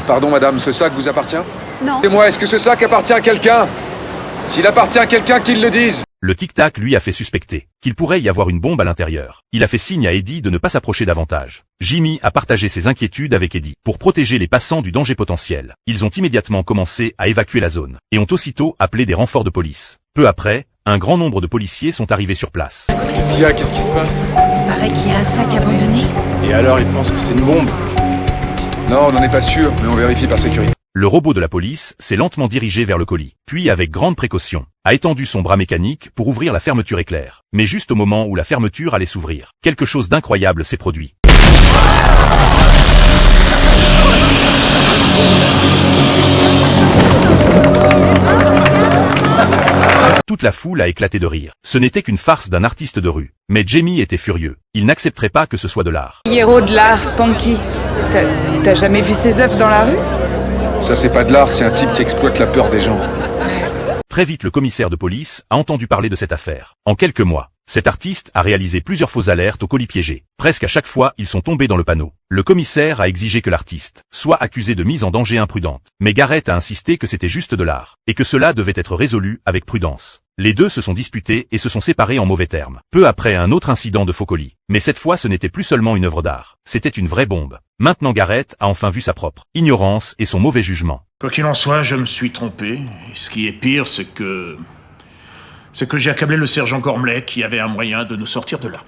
Pardon madame, ce sac vous appartient? Non. Et moi, est-ce que ce sac appartient à quelqu'un? S'il appartient à quelqu'un, qu'il le dise. Le tic-tac lui a fait suspecter qu'il pourrait y avoir une bombe à l'intérieur. Il a fait signe à Eddie de ne pas s'approcher davantage. Jimmy a partagé ses inquiétudes avec Eddie pour protéger les passants du danger potentiel. Ils ont immédiatement commencé à évacuer la zone et ont aussitôt appelé des renforts de police. Peu après, un grand nombre de policiers sont arrivés sur place. Qu'est-ce qu'il y a? Qu'est-ce qui se passe? Il paraît qu'il y a un sac abandonné. Et alors, ils pensent que c'est une bombe? Non, on n'en est pas sûr, mais on vérifie par sécurité. Le robot de la police s'est lentement dirigé vers le colis, puis avec grande précaution, a étendu son bras mécanique pour ouvrir la fermeture éclair. Mais juste au moment où la fermeture allait s'ouvrir, quelque chose d'incroyable s'est produit. Toute la foule a éclaté de rire. Ce n'était qu'une farce d'un artiste de rue. Mais Jamie était furieux. Il n'accepterait pas que ce soit de l'art. Héros de l'art, Spanky. T'as jamais vu ses œuvres dans la rue? Ça, c'est pas de l'art, c'est un type qui exploite la peur des gens. Très vite, le commissaire de police a entendu parler de cette affaire. En quelques mois, cet artiste a réalisé plusieurs fausses alertes aux colis piégés. Presque à chaque fois, ils sont tombés dans le panneau. Le commissaire a exigé que l'artiste soit accusé de mise en danger imprudente. Mais Garrett a insisté que c'était juste de l'art, et que cela devait être résolu avec prudence. Les deux se sont disputés et se sont séparés en mauvais termes. Peu après, un autre incident de faux colis. Mais cette fois, ce n'était plus seulement une œuvre d'art. C'était une vraie bombe. Maintenant, Garrett a enfin vu sa propre ignorance et son mauvais jugement. Quoi qu'il en soit, je me suis trompé. Et ce qui est pire, c'est que j'ai accablé le sergent Gormley qui avait un moyen de nous sortir de là.